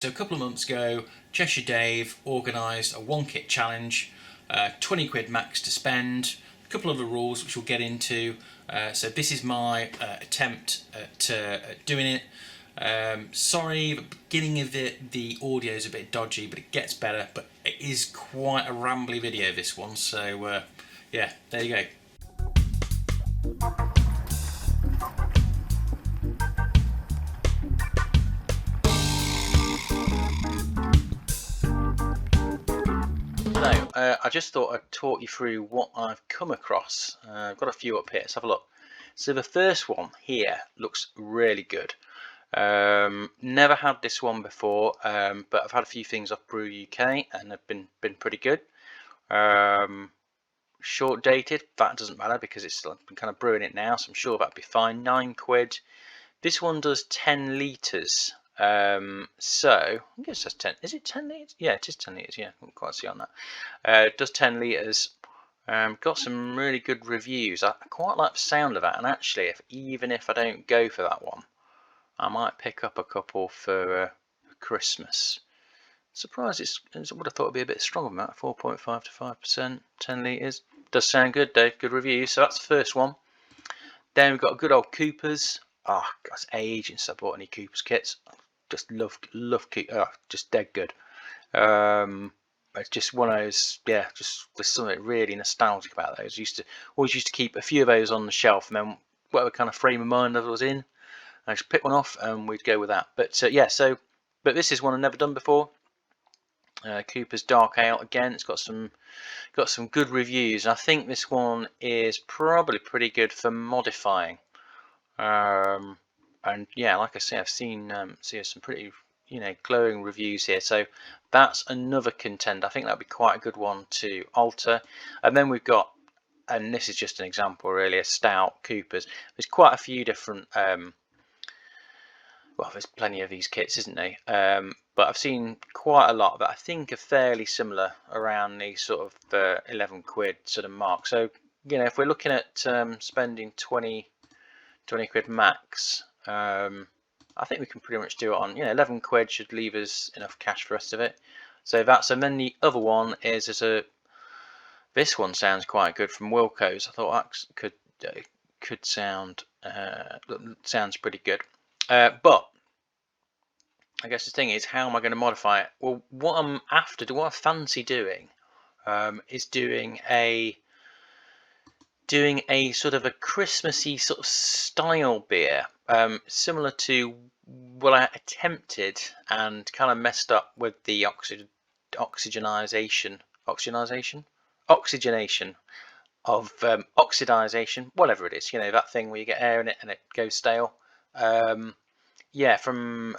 So a couple of months ago, Cheshire Dave organised a one kit challenge, 20 quid max to spend, a couple of the rules which we'll get into. So this is my attempt at doing it. Sorry, the beginning of it, the audio is a bit dodgy, but it gets better. But it is quite a rambly video, this one. So yeah, there you go. Hello, I just thought I'd talk you through what I've come across. I've got a few up here, let's have a look. So the first one here looks really good. Never had this one before, but I've had a few things off Brew UK and they've been pretty good. Short dated, that doesn't matter because it's still been kind of brewing it now, so I'm sure that'd be fine. 9 quid. This one does 10 litres. So I guess that's 10. Is it 10 litres? Yeah, it is 10 litres. Yeah, I can't quite see on that. It does 10 litres. Got some really good reviews. I quite like the sound of that, and actually, even if I don't go for that one, I might pick up a couple for Christmas. Surprised I would have thought it'd be a bit stronger than that. 4.5 to 5%, 10 litres. Does sound good, Dave. Good reviews. So that's the first one. Then we've got a good old Coopers. Oh, that's ages since I bought any Coopers kits. Just love Coopers. Oh, just dead good. It's just one of those, yeah, just there's something really nostalgic about those. Always used to keep a few of those on the shelf, and then whatever kind of frame of mind I was in, I just pick one off and we'd go with that. But yeah, but this is one I've never done before. Cooper's Dark Ale again. It's got some good reviews. I think this one is probably pretty good for modifying. And yeah, like I say, I've seen some pretty glowing reviews here. So that's another contender. I think that'd be quite a good one to alter. And then we've got, and this is just an example really, a stout Coopers. There's quite a few different. Well, there's plenty of these kits, isn't there? But I've seen quite a lot that I think are fairly similar around the sort of 11 quid sort of mark. So if we're looking at spending 20 quid max, I think we can pretty much do it on 11 quid should leave us enough cash for the rest of it. So and then the other one is this one sounds quite good from Wilco's. I thought that could sound sounds pretty good. But I guess the thing is, how am I going to modify it? Well, what I fancy doing is doing a sort of a Christmassy sort of style beer, similar to what I attempted and kind of messed up with the oxygenation of oxidization, whatever it is, that thing where you get air in it and it goes stale. Yeah, from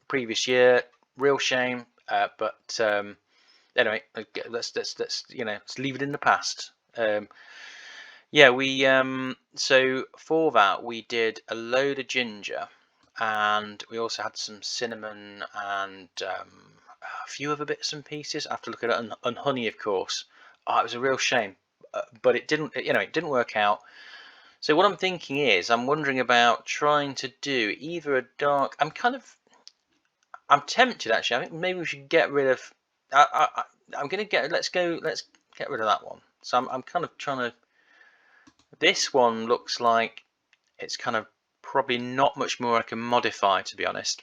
previous year, real shame. But anyway, let's leave it in the past. Yeah, we so for that we did a load of ginger, and we also had some cinnamon and a few other bits and pieces. I have to look at it, and honey, of course. Oh, it was a real shame, but it didn't work out. So what I'm thinking is, I'm wondering about trying to do either a dark. I'm tempted actually. I think maybe we should get rid of. I'm gonna get. Let's get rid of that one. So I'm kind of trying to. This one looks like it's kind of probably not much more I can modify, to be honest.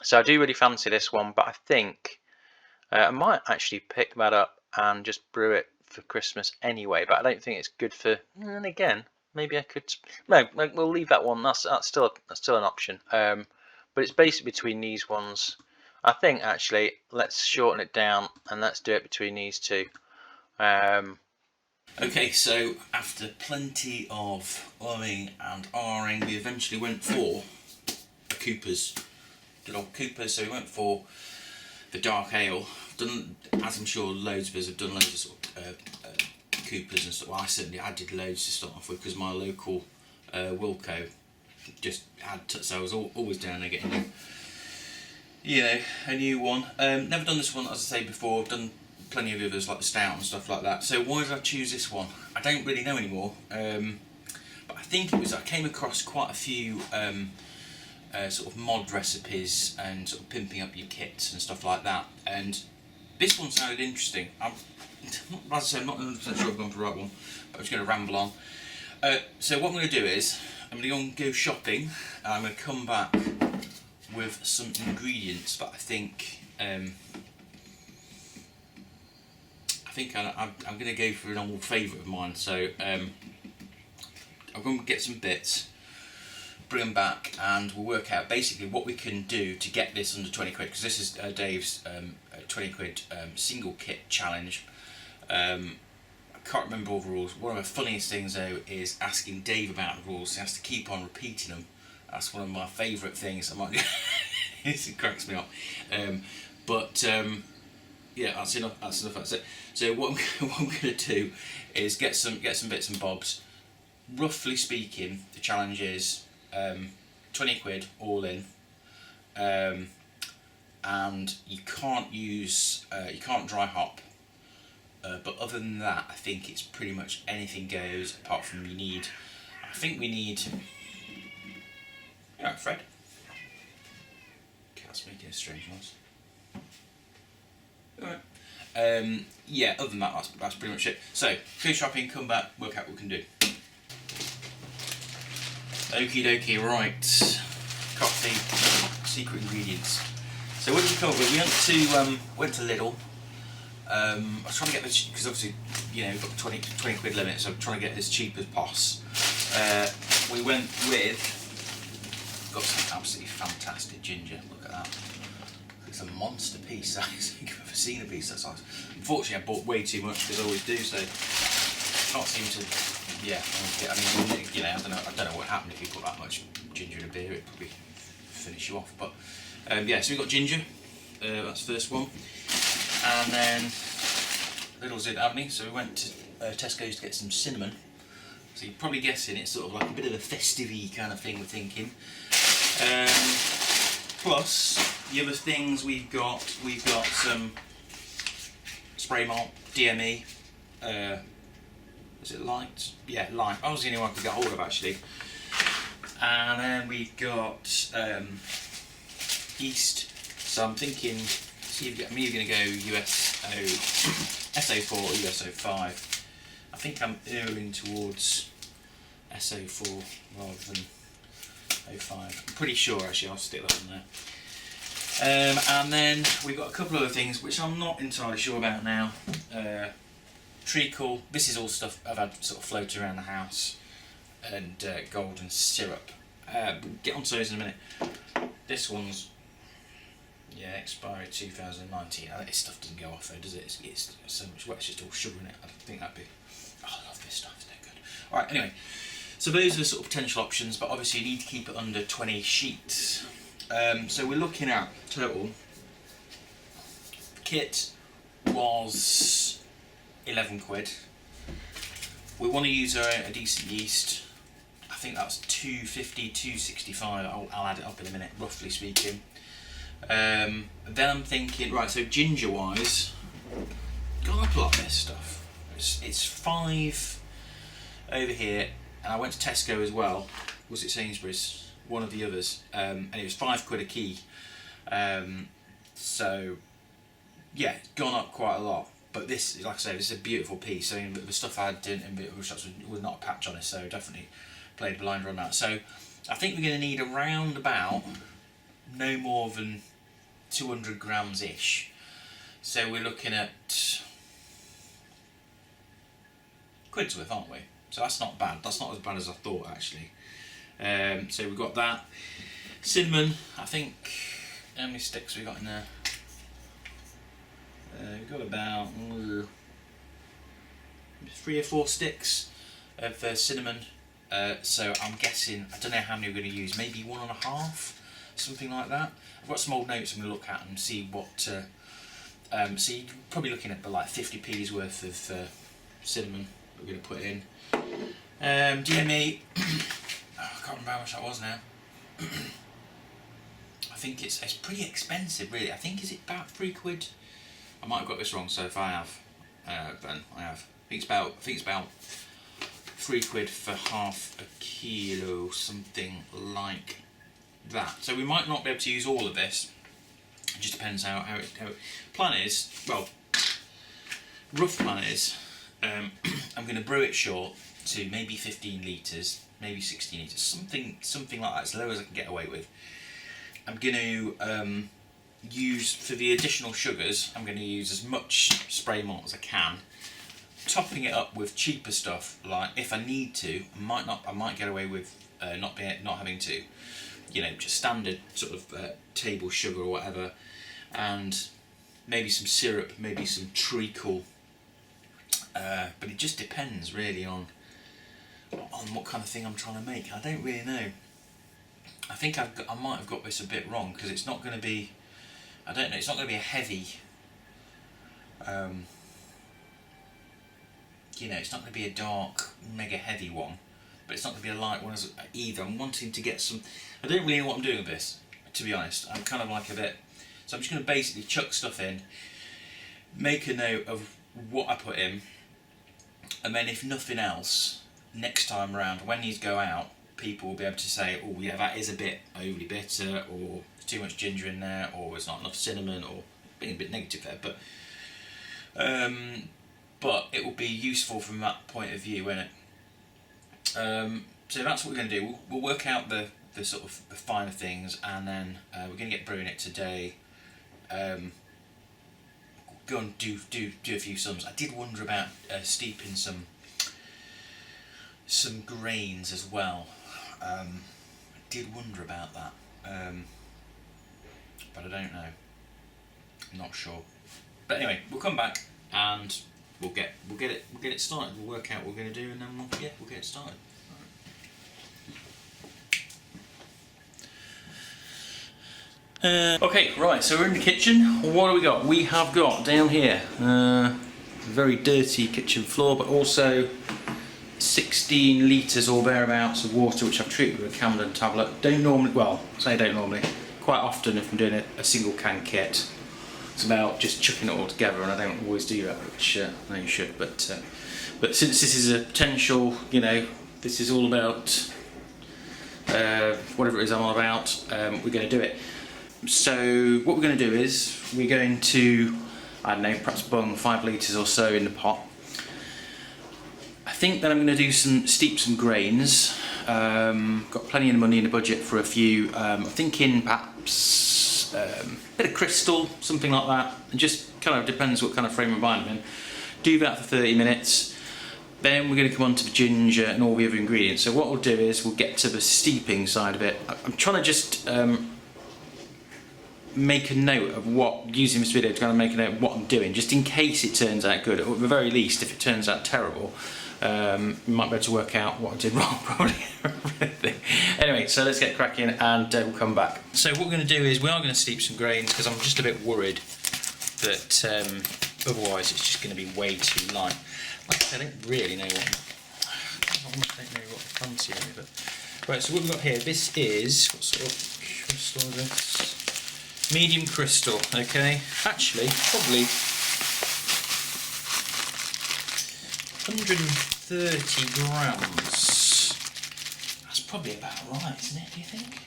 So I do really fancy this one, but I think I might actually pick that up and just brew it for Christmas anyway. But I don't think it's good for. And again, maybe I could. No, we'll leave that one. That's still an option. But it's basically between these ones. I think actually let's shorten it down and let's do it between these two. Okay, so after plenty of umming and ahhing, we eventually went for a Cooper's. Good old Cooper's. So we went for the Dark Ale. Done, as I'm sure loads of us have done, loads of sort of Coopers and stuff. Well, I did loads to start off with because my local Wilco just had. So I was always down there getting a new one. Never done this one, as I say before. I've done plenty of others like the stout and stuff like that. So why did I choose this one? I don't really know anymore. But I think it was I came across quite a few sort of mod recipes and sort of pimping up your kits and stuff like that. And this one sounded interesting. As I say, I'm not 100% sure I've gone for the right one, but I'm just going to ramble on. So what I'm going to do is, I'm going to go and go shopping, and I'm going to come back with some ingredients that I think I'm going to go for an old favourite of mine. So I'm going to get some bits, bring them back, and we'll work out basically what we can do to get this under 20 quid, because this is Dave's 20 quid single kit challenge. I can't remember all the rules. One of the funniest things though is asking Dave about the rules. He has to keep on repeating them. That's one of my favourite things. It cracks me up. Yeah, that's enough. That's it. So what I'm going to do is get some bits and bobs. Roughly speaking, the challenge is 20 quid all in, and you can't dry hop. But other than that, I think it's pretty much anything goes. Apart from we need yeah, Fred. Cat's making a strange noise. Alright. Yeah, other than that, that's pretty much it. So, go shopping, come back, work out what we can do. Okie dokie, right. Coffee, secret ingredients. So what did we come up with? We went to Lidl. I was trying to get this, because obviously, you know, we've got the 20 quid limit, so I'm trying to get it as cheap as poss. We went with, got some absolutely fantastic ginger. Look at that. It's a monster piece size. I think I've ever seen a piece that size. Unfortunately, I bought way too much, because I always do, so can't seem to. Yeah, I mean, you know, I don't know what happened if you put that much ginger in a beer. It'd probably finish you off. But yeah, so we got ginger. That's the first one. And then Lidl's didn't have any, so we went to Tesco's to get some cinnamon. So you're probably guessing it's sort of like a bit of a festive-y kind of thing we're thinking. Plus the other things we've got some spray malt, DME. Is it light? Yeah, light. I was the only one I could get hold of actually. And then we've got yeast. So I'm thinking. I'm either going to go SO4 or USO5. I think I'm erring towards SO4 rather than 05. I'm pretty sure actually, I'll stick that on there. And then we've got a couple of other things which I'm not entirely sure about now. Treacle, this is all stuff I've had sort of floating around the house, and golden syrup. We'll get onto those in a minute. This one's expiry 2019. This stuff doesn't go off though, does it? It's so much wet, it's just all sugar in it. I think that'd be. Oh, I love this stuff, it's no good. Alright, anyway. So those are the sort of potential options, but obviously you need to keep it under 20 sheets. So we're looking at total. Kit was 11 quid. We want to use a decent yeast. I think that's 250, 265. I'll add it up in a minute, roughly speaking. Then I'm thinking, right, so ginger wise, got up a lot of this stuff. It's 5 over here, and I went to Tesco as well. Was it Sainsbury's? One of the others, and it was 5 quid a key. So yeah, it's gone up quite a lot. But this, like I say, this is a beautiful piece. I mean, the stuff I had in shops was not a patch on it, so definitely played blinder on that. So I think we're going to need around about no more than 200 grams ish. So we're looking at quid's worth, aren't we? So that's not bad. That's not as bad as I thought actually. So we've got that. Cinnamon, I think, how many sticks we got in there? We've got about 3 or 4 sticks of cinnamon. So I'm guessing, I don't know how many we're going to use, maybe 1.5, something like that. I've got some old notes I'm going to look at and see what. So you're probably looking at like 50p's worth of cinnamon that we're going to put in. DME, I can't remember how much that was now. I think it's pretty expensive, really. I think, is it about 3 quid? I might have got this wrong, so if I have, then I have. I think it's about 3 quid for half a kilo, something like that. So we might not be able to use all of this. It just depends how it. Plan is, well, rough plan is, I'm going to brew it short to maybe 15 litres, maybe 16 litres, something like that, as low as I can get away with. I'm going to use, for the additional sugars, I'm going to use as much spray malt as I can, topping it up with cheaper stuff. Like if I need to, I might get away with not having to, you know, just standard sort of table sugar or whatever, and maybe some syrup, maybe some treacle. But it just depends really on what kind of thing I'm trying to make. I don't really know. I think I might have got this a bit wrong, because it's not going to be, I don't know, it's not going to be a heavy, you know, it's not going to be a dark, mega heavy one, but it's not going to be a light one either. I'm wanting to get some, I don't really know what I'm doing with this, to be honest. I'm kind of like a bit, so I'm just going to basically chuck stuff in, make a note of what I put in, and then if nothing else, next time around, when these go out, people will be able to say, oh yeah, that is a bit overly bitter, or there's too much ginger in there, or there's not enough cinnamon, or being a bit negative there, but it will be useful from that point of view, won't it? So that's what we're going to do. We'll work out the sort of the finer things, and then we're going to get brewing it today. Go and do a few sums. I did wonder about steeping some grains as well. I did wonder about that, but I don't know. I'm not sure. But anyway, we'll come back and we'll get it started. We'll work out what we're going to do, and then we'll get it started. Okay, right, so we're in the kitchen. What do we got? We have got down here a very dirty kitchen floor, but also 16 litres or thereabouts of water, which I've treated with a Camden tablet. Don't normally, well, say don't normally, quite often if I'm doing a single can kit, it's about just chucking it all together, and I don't always do that, which I know you should, but since this is a potential, you know, this is all about whatever it is I'm on about, we're going to do it. So what we're going to do is we're going to, I don't know, perhaps bung 5 litres or so in the pot. I think that I'm going to steep some grains. Got plenty of money in the budget for a few. I'm thinking perhaps a bit of crystal, something like that. It just kind of depends what kind of frame of mind I'm in. Do that for 30 minutes. Then we're going to come on to the ginger and all the other ingredients. So what we'll do is we'll get to the steeping side of it. I'm trying to just make a note of using this video to kind of make a note of what I'm doing, just in case it turns out good, or at the very least, if it turns out terrible, you might be able to work out what I did wrong, probably. Anyway, so let's get cracking, and we'll come back. So what we're going to do is we are going to steep some grains, because I'm just a bit worried that otherwise it's just going to be way too light. Like I said, I don't really know what I fancy really, but right. So what we've got here, this is, what sort of crystal is this? Medium crystal, okay. Actually, probably 130 grams. That's probably about right, isn't it, do you think?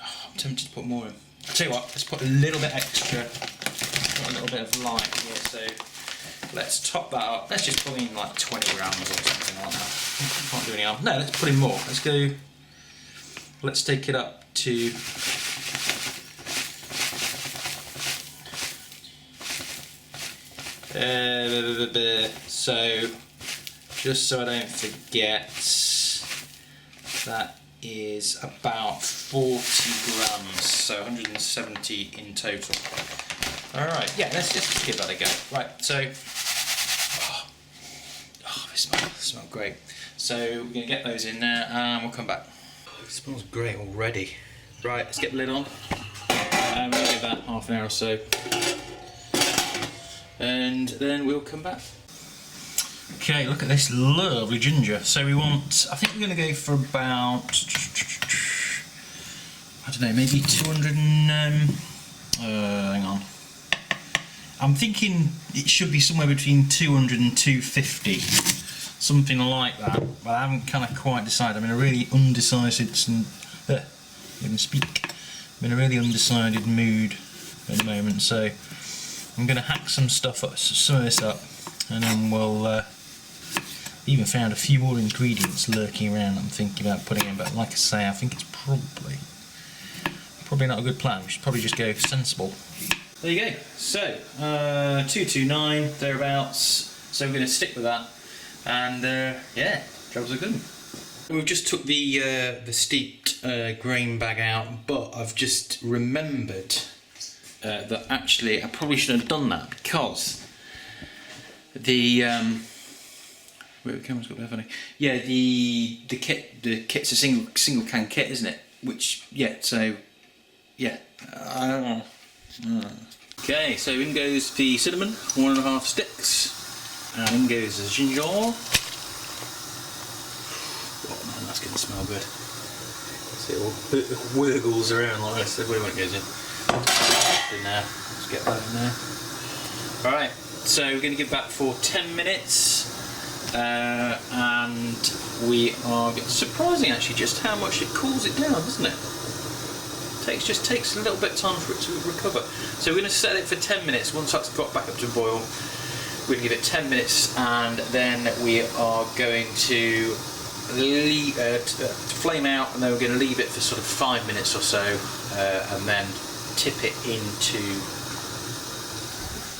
Oh, I'm tempted to put more in. I'll tell you what, let's put a little bit extra. Got a little bit of lime here, so let's top that up. Let's just put in like 20 grams or something like that. Can't do any harm. No, let's put in more. Let's go, let's take it up to so just so I don't forget, that is about 40 grams, so 170 in total. Alright, yeah, let's just give that a go. Right, so this smells great. So we're going to get those in there and we'll come back. It smells great already. Right, let's get the lid on and we'll give that half an hour or so, and then we'll come back. Okay, look at this lovely ginger. So we want, I think we're going to go for about, I don't know, maybe 200 and, hang on. I'm thinking it should be somewhere between 200 and 250, something like that, but I haven't kind of quite decided. I'm in a really undecisive When speak. I'm in a really undecided mood at the moment, so I'm going to hack some of this up, and then we'll even found a few more ingredients lurking around I'm thinking about putting in, but like I say, I think it's probably not a good plan. We should probably just go sensible. There you go. So 229 thereabouts. So we're going to stick with that, and yeah, jobs are good. We've just took the steeped grain bag out, but I've just remembered that actually I probably shouldn't have done that, because the wait, the camera's got there funny. Yeah, the kit's a single can kit, isn't it? Which so yeah. Okay, so in goes the cinnamon, 1.5 sticks, and in goes the ginger. Oh man, that's going to smell good. See, it all wiggles around like this. Where won't goes in. Now, let's get that in there. All right, so we're going to give that for 10 minutes. And we are surprising actually just how much it cools it down, doesn't it? Just takes a little bit of time for it to recover. So we're going to set it for 10 minutes. Once that's got back up to a boil, we're going to give it 10 minutes, and then we are going to flame out, and then we're going to leave it for sort of 5 minutes or so, and then tip it into.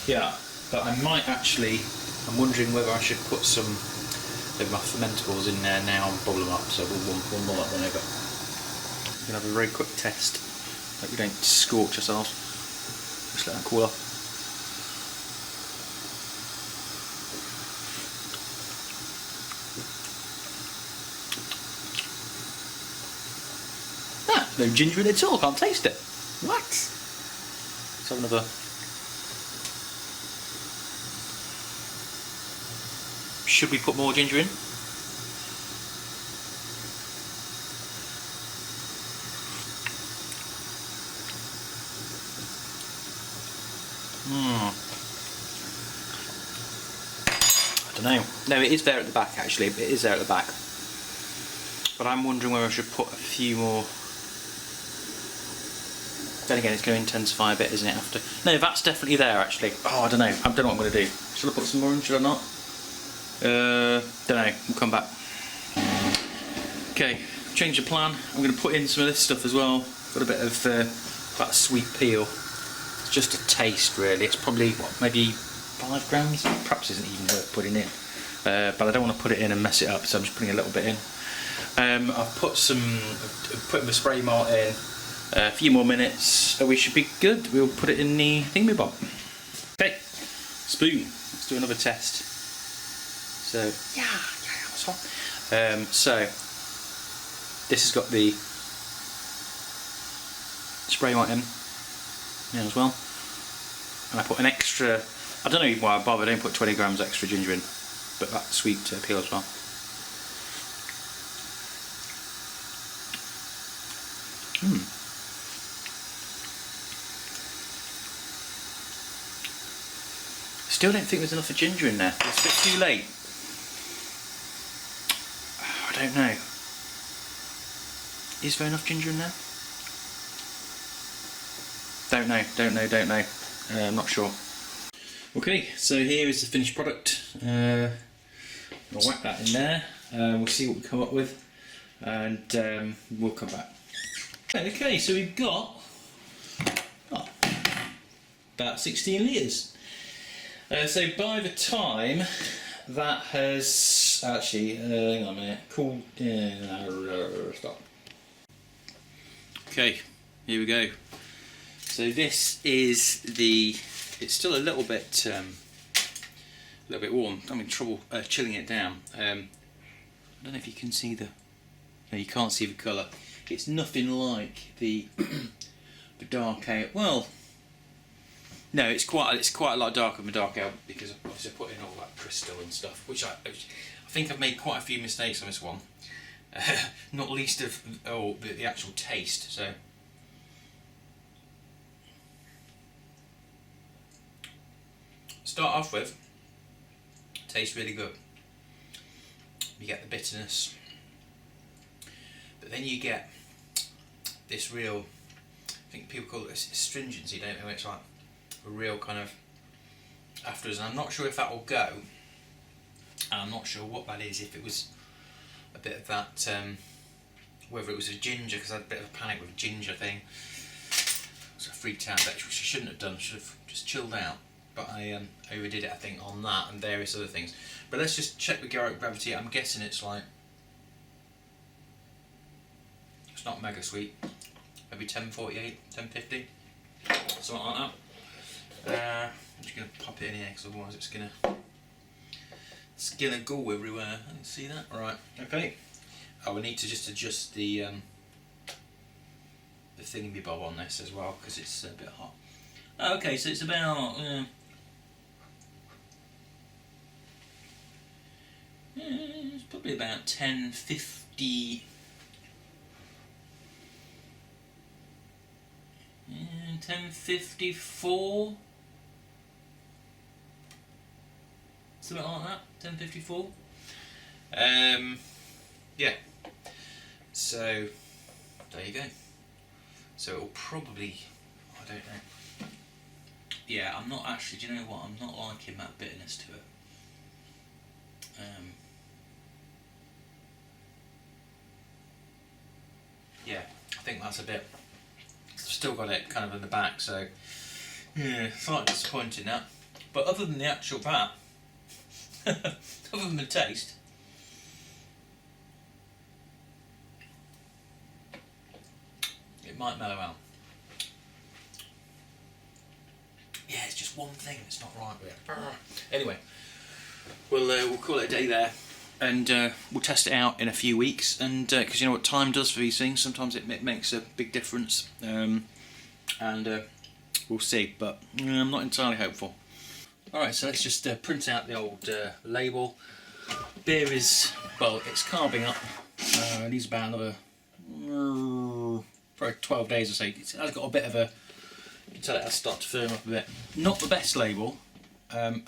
Yeah, but I might actually. I'm wondering whether I should put some of my fermentables in there now and bubble them up, so we'll mull that one over. We're going to have a very quick test, that we don't scorch ourselves. Just let that cool off. No ginger in it at all, can't taste it. What? Let's have another. Should we put more ginger in? I don't know. No, it is there at the back actually. It is there at the back. But I'm wondering whether I should put a few more. Then again, it's going to intensify a bit, isn't it? After. No, that's definitely there actually. Oh, I don't know. I don't know what I'm going to do. Should I put some more in? Should I not? Don't know, we'll come back. Okay, change of plan. I'm going to put in some of this stuff as well. Got a bit of that sweet peel. It's just a taste really. It's probably, what, maybe 5 grams? Perhaps isn't even worth putting in. But I don't want to put it in and mess it up, so I'm just putting a little bit in. I've put my spray malt in. A few more minutes, so we should be good. We'll put it in the thingamybob. Okay, spoon. Let's do another test. So yeah, that's hot. So this has got the spray malt in now as well, and I put an extra. I don't know why I bother. I don't put 20 grams extra ginger in, but that sweet peel as well. Still don't think there's enough of ginger in there. It's a bit too late. I don't know. Is there enough ginger in there? Don't know. I'm not sure. Okay, so here is the finished product. I'll whack that in there. We'll see what we come up with, and we'll come back. Okay, so we've got about 16 litres. So by the time that has actually, hang on a minute, cooled down, stop. Okay, here we go. So this is it's still a little bit warm. I'm in trouble chilling it down. I don't know if you can see no, you can't see the colour. It's nothing like the dark ale. Well, no, it's quite a lot darker than the dark ale, because I've obviously put in all that crystal and stuff, which I think I've made quite a few mistakes on this one. Not least of the actual taste. So start off with, tastes really good. You get the bitterness, but then you get this real, I think people call it astringency, don't they? It's like a real kind of afterwards, and I'm not sure if that will go. And I'm not sure what that is, if it was a bit of that, whether it was a ginger, because I had a bit of a panic with a ginger thing. So I freaked out, which I shouldn't have done, should have just chilled out. But I overdid it, I think, on that and various other things. But let's just check the gravity. I'm guessing it's like, it's not mega sweet. Maybe 1048, 1050, something like that. I'm just going to pop it in here, because otherwise it's gonna go everywhere. I didn't see that. Right. Okay. Oh, we need to just adjust the thingy-bob on this as well, because it's a bit hot. Okay, so it's about it's probably about 1050. 1054, something like that. 1054. Yeah. So there you go. So it'll probably, I don't know. Yeah, I'm not actually. Do you know what? I'm not liking that bitterness to it. Yeah, I think that's a bit. Still got it kind of in the back, so yeah, slightly disappointing that. But other than the actual that, other than the taste, it might mellow out. Yeah, it's just one thing that's not right with it. Anyway, we'll call it a day there, and we'll test it out in a few weeks. And because you know what time does for these things, sometimes it makes a big difference. And we'll see, but I'm not entirely hopeful. Alright, so let's just print out the old label. Beer is, well, it's carving up. It needs about another probably 12 days or so. It has got a bit of a, you can tell it has started to firm up a bit. Not the best label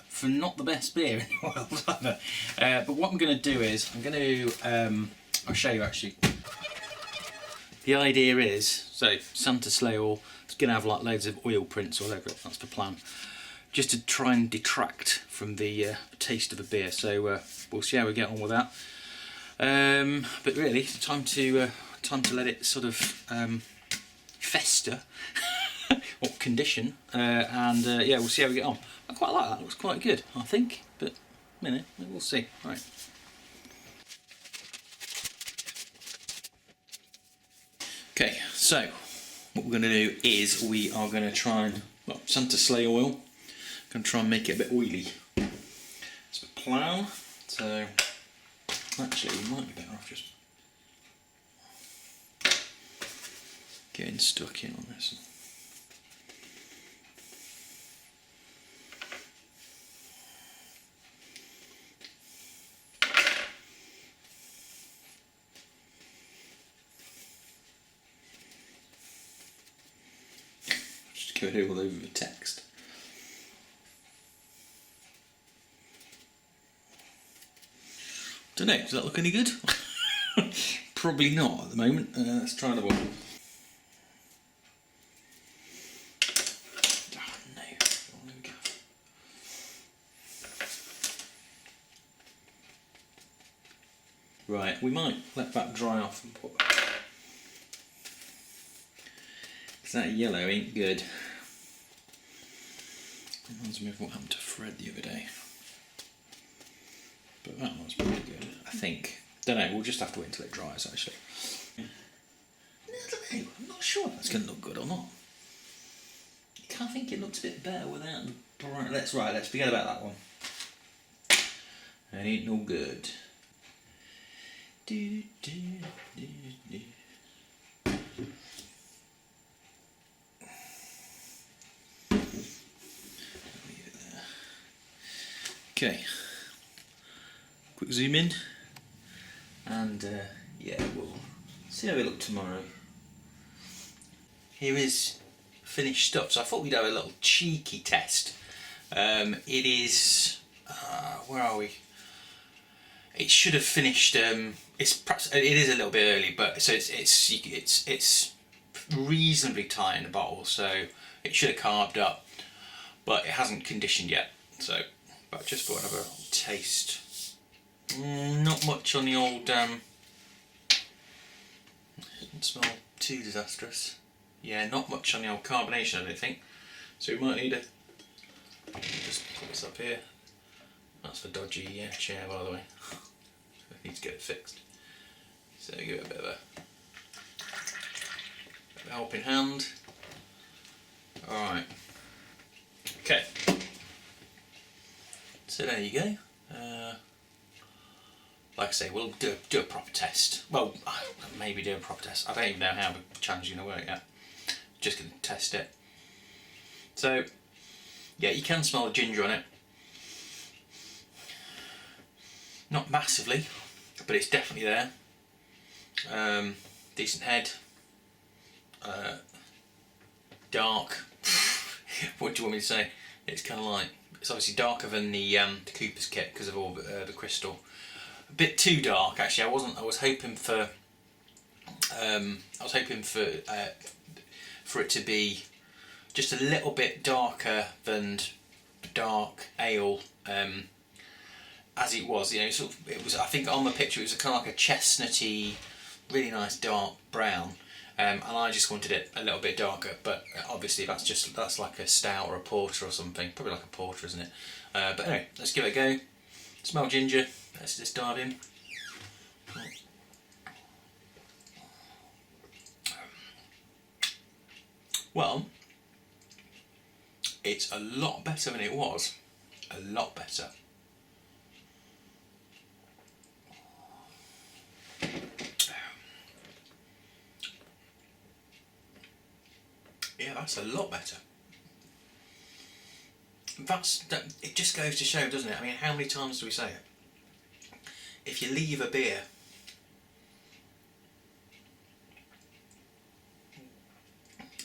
for not the best beer in the world either. But what I'm going to do is, I'm going to, I'll show you actually. The idea is, so Santa Sleigh Oil, it's going to have like loads of oil prints all over it, that's the plan. Just to try and detract from the taste of a beer, so we'll see how we get on with that. But really, it's time to let it sort of fester, or condition, and yeah, we'll see how we get on. I quite like that, it looks quite good, I think, but you know, we'll see. Right. Okay, so what we're going to do is we are going to try and, well, Santa Sleigh Oil, going to try and make it a bit oily. It's a plough, so actually we might be better off just getting stuck in on this. Go all over the text. Don't know, does that look any good? Probably not at the moment. Let's try another one. Oh no, there we go. Right, we might let that dry off and put that. Because that yellow ain't good. Reminds me of what happened to Fred the other day. But that one's pretty good, I think. Don't know, we'll just have to wait until it dries actually. I don't know, I'm not sure if that's going to look good or not. I think it looks a bit better without the bright. Let's forget about that one. That ain't no good. Do, do, do, do. Okay, quick zoom in, and yeah, we'll see how we look tomorrow. Here is finished stuff, so I thought we'd have a little cheeky test. It is, where are we? It should have finished. It's perhaps, it is a little bit early, but so it's reasonably tight in the bottle, so it should have carved up, but it hasn't conditioned yet. So, but just thought I'd have a taste. Not much on the old. Doesn't smell too disastrous. Yeah, not much on the old carbonation, I don't think. So we might need to just put this up here. That's the dodgy chair, by the way. I need to get it fixed. So give it a bit of a helping hand. Alright. Okay. So there you go. Like I say, we'll do a proper test. Well, maybe do a proper test. I don't even know how the challenge is going to work yet. Just going to test it. So, yeah, you can smell the ginger on it. Not massively, but it's definitely there. Decent head. Dark. What do you want me to say? It's kind of like, it's obviously darker than the Cooper's kit because of all the crystal. A bit too dark, actually. I was hoping for for it to be just a little bit darker than dark ale, as it was. You know, sort of, it was. I think on the picture it was kind of like a chestnutty, really nice dark brown, and I just wanted it a little bit darker. But obviously that's like a stout or a porter or something. Probably like a porter, isn't it? But anyway, let's give it a go. Smell ginger. Let's just dive in. Well, it's a lot better than it was. A lot better. Yeah, that's a lot better. It just goes to show, doesn't it? I mean, how many times do we say it? If you leave a beer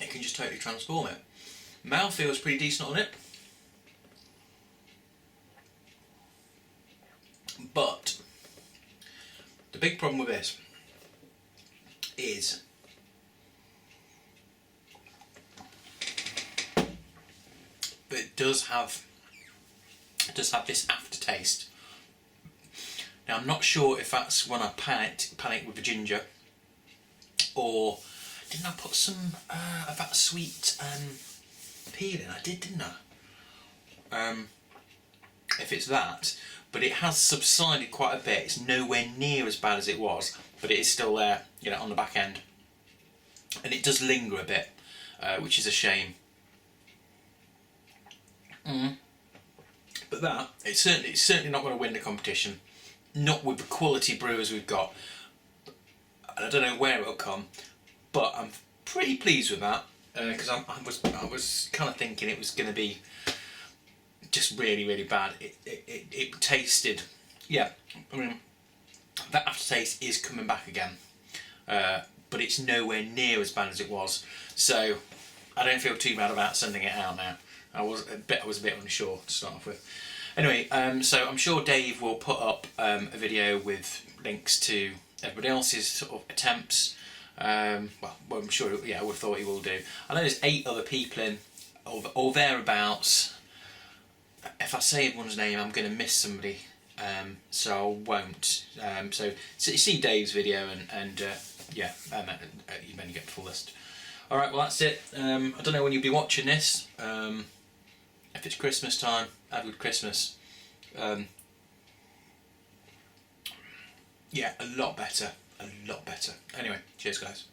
it can just totally transform it. Mouthfeel is pretty decent on it, but the big problem with this is that it does have this aftertaste. Now I'm not sure if that's when I panicked with the ginger, or didn't I put some of that sweet peel in? I did, didn't I? If it's that, but it has subsided quite a bit. It's nowhere near as bad as it was, but it is still there, you know, on the back end, and it does linger a bit, which is a shame. But it's certainly not going to win the competition. Not with the quality brewers we've got. And I don't know where it'll come, but I'm pretty pleased with that, because I was kind of thinking it was going to be just really, really bad. It tasted, yeah, I mean, that aftertaste is coming back again, but it's nowhere near as bad as it was. So I don't feel too bad about sending it out now. I was a bit unsure to start off with. Anyway, so I'm sure Dave will put up a video with links to everybody else's sort of attempts. Well, I'm sure, yeah, I would have thought he will do. I know there's 8 other people in, or thereabouts. If I say everyone's name, I'm going to miss somebody, so I won't. So see Dave's video, and yeah, you may get the full list. Alright, well that's it. I don't know when you'll be watching this. If it's Christmas time, have a good Christmas. Yeah, a lot better. Anyway, cheers guys.